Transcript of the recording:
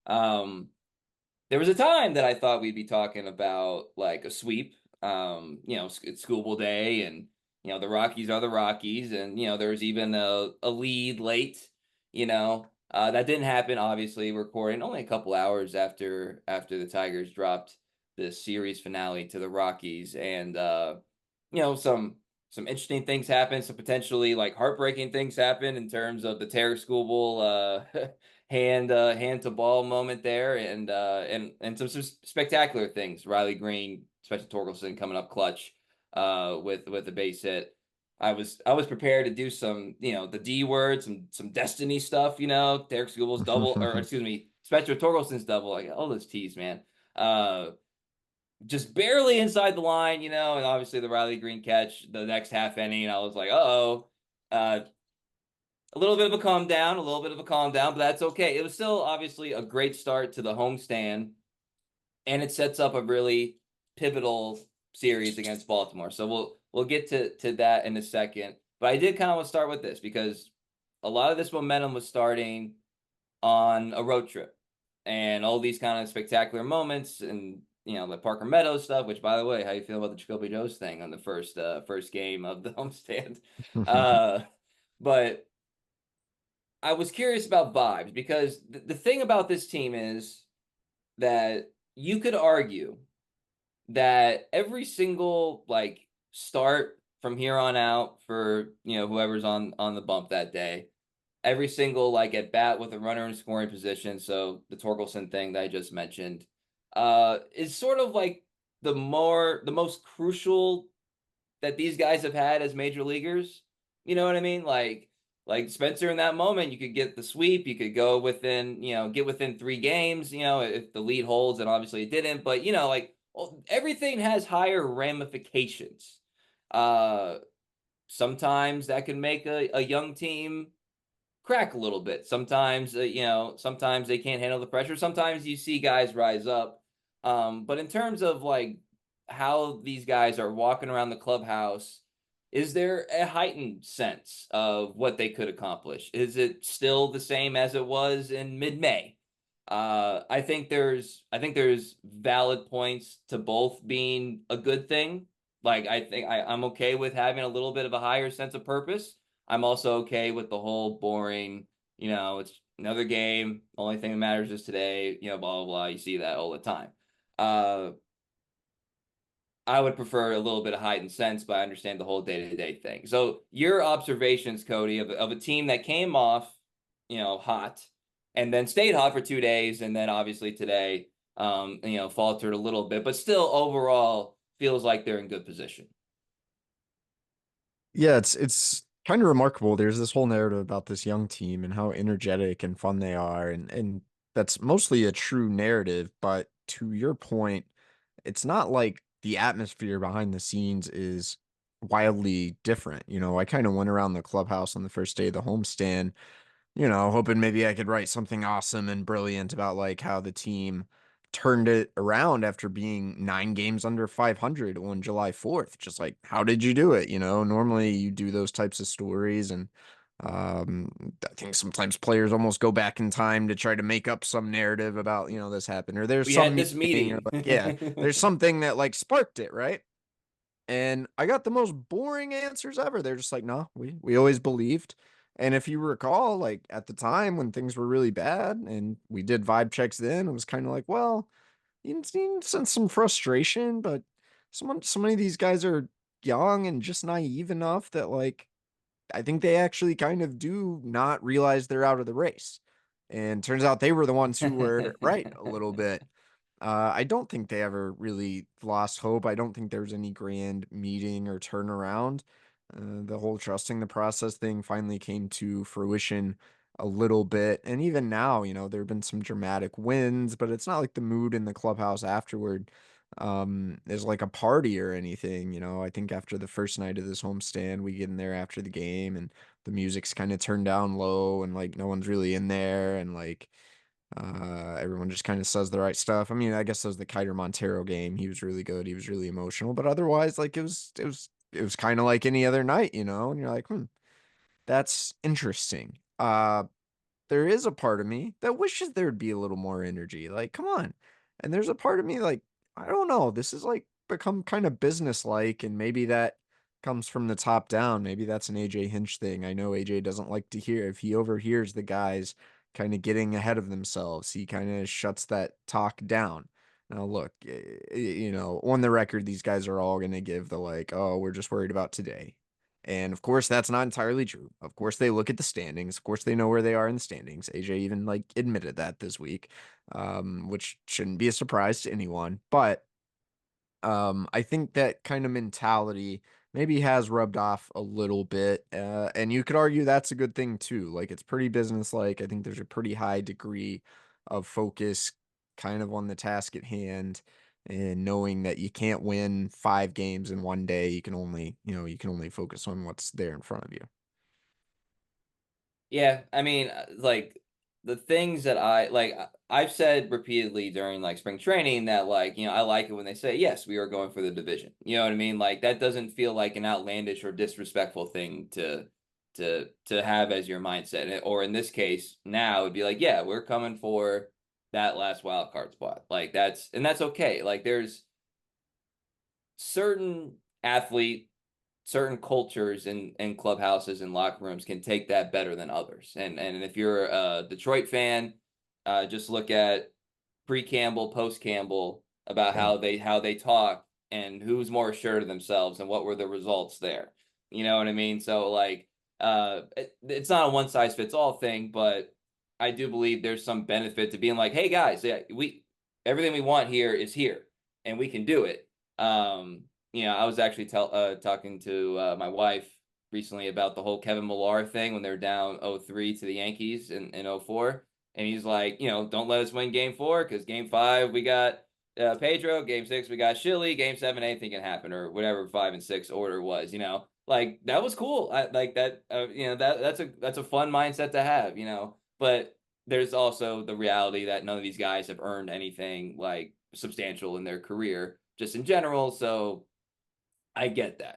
Um, there was a time that I thought we'd be talking about like a sweep. It's School Bowl day, and the Rockies are the Rockies, and there's even a lead late. That didn't happen. Obviously, we're recording only a couple hours after the Tigers dropped the series finale to the Rockies, and some interesting things happen, some potentially like heartbreaking things happen in terms of the Terry School Bowl hand to ball moment there, and some spectacular things. Riley Green, especially Torkelson coming up clutch with the base hit. I was prepared to do some the D word, some destiny stuff. Derek School's double, or excuse me, Spencer Torkelson's double. Like all those tees, man. Uh, just barely inside the line, and obviously the Riley Green catch the next half inning. I was like, uh-oh. Uh, a little bit of a calm down, a little bit of a calm down, but that's okay. It was still obviously a great start to the homestand, and it sets up a really pivotal series against Baltimore. So we'll get to that in a second. But I did kind of want to start with this because a lot of this momentum was starting on a road trip and all these kind of spectacular moments and the Parker Meadows stuff, which by the way, how you feel about the Jacoby Jones thing on the first game of the homestand? Uh but I was curious about vibes because the thing about this team is that you could argue that every single like start from here on out for whoever's on the bump that day, every single like at bat with a runner in scoring position, so the Torkelson thing that I just mentioned, is sort of like the most crucial that these guys have had as major leaguers. You know what I mean? Like Spencer in that moment, you could get the sweep, you could go within, get within 3 games, if the lead holds, and obviously it didn't, but like everything has higher ramifications. Uh Sometimes that can make a young team crack a little bit. Sometimes, sometimes they can't handle the pressure. Sometimes you see guys rise up. But in terms of like how these guys are walking around the clubhouse, is there a heightened sense of what they could accomplish? Is it still the same as it was in mid-May? I think there's valid points to both being a good thing. Like I think I'm okay with having a little bit of a higher sense of purpose. I'm also okay with the whole boring, it's another game. Only thing that matters is today, blah, blah, blah. You see that all the time. Uh, I would prefer a little bit of heightened sense, but I understand the whole day-to-day thing. So your observations, Cody, of a team that came off, hot and then stayed hot for 2 days, and then obviously today, faltered a little bit, but still overall feels like they're in good position. Yeah, it's kind of remarkable. There's this whole narrative about this young team and how energetic and fun they are, and that's mostly a true narrative, but to your point, it's not like the atmosphere behind the scenes is wildly different. I kind of went around the clubhouse on the first day of the homestand, hoping maybe I could write something awesome and brilliant about like how the team turned it around after being 9 games under 500 on July 4th. Just like, how did you do it? Normally you do those types of stories, and I think sometimes players almost go back in time to try to make up some narrative about, this happened, or there's We some had this meeting, or meeting. like, yeah, there's something that like sparked it, right? And I got the most boring answers ever. They're just like, no, we always believed. And if you recall, like at the time when things were really bad and we did vibe checks then, it was kind of like, well, you can sense some frustration, but so many of these guys are young and just naive enough that like I think they actually kind of do not realize they're out of the race. And turns out they were the ones who were right a little bit. I don't think they ever really lost hope. I don't think there was any grand meeting or turnaround. The whole trusting the process thing finally came to fruition a little bit. And even now, there have been some dramatic wins, but it's not like the mood in the clubhouse afterward is like a party or anything. I think after the first night of this homestand, we get in there after the game and the music's kind of turned down low and like no one's really in there, and like everyone just kind of says the right stuff. I mean, I guess that was the Kiter Montero game. He was really good. He was really emotional, but otherwise, like it was kind of like any other night, and you're like, that's interesting. there is a part of me that wishes there would be a little more energy. Like, come on. And there's a part of me like, I don't know, this is like become kind of business-like, and maybe that comes from the top down. Maybe that's an AJ Hinch thing. I know AJ doesn't like to hear if he overhears the guys kind of getting ahead of themselves, he kind of shuts that talk down. Now, look, on the record, these guys are all going to give the like, oh, we're just worried about today. And of course, that's not entirely true. Of course, they look at the standings. Of course, they know where they are in the standings. AJ even like admitted that this week, which shouldn't be a surprise to anyone. But I think that kind of mentality maybe has rubbed off a little bit. And you could argue that's a good thing too. Like it's pretty businesslike. I think there's a pretty high degree of focus kind of on the task at hand, and knowing that you can't win 5 games in one day. You can only focus on what's there in front of you. Yeah, I mean, like the things that I've said repeatedly during like spring training that like, I like it when they say, yes, we are going for the division. You know what I mean? Like that doesn't feel like an outlandish or disrespectful thing to have as your mindset. Or in this case, now it'd be like, yeah, we're coming for that last wild card spot. Like that's okay. Like there's certain athlete, certain cultures and clubhouses and locker rooms can take that better than others. And if you're a Detroit fan, just look at pre-Campbell, post-Campbell about Yeah. how they talk and who's more assured of themselves and what were the results there. You know what I mean? So like it's not a one size fits all thing, but I do believe there's some benefit to being like, hey guys, yeah, we everything we want here is here and we can do it. I was actually talking to my wife recently about the whole Kevin Millar thing when they're down 0-3 to the Yankees in 0-4. And he's like, don't let us win game 4 because game 5 we got Pedro, game 6 we got Shilly, game 7 anything can happen or whatever 5 and 6 order was. Like that was cool. I like that. That's a fun mindset to have. But there's also the reality that none of these guys have earned anything like substantial in their career just in general. So I get that.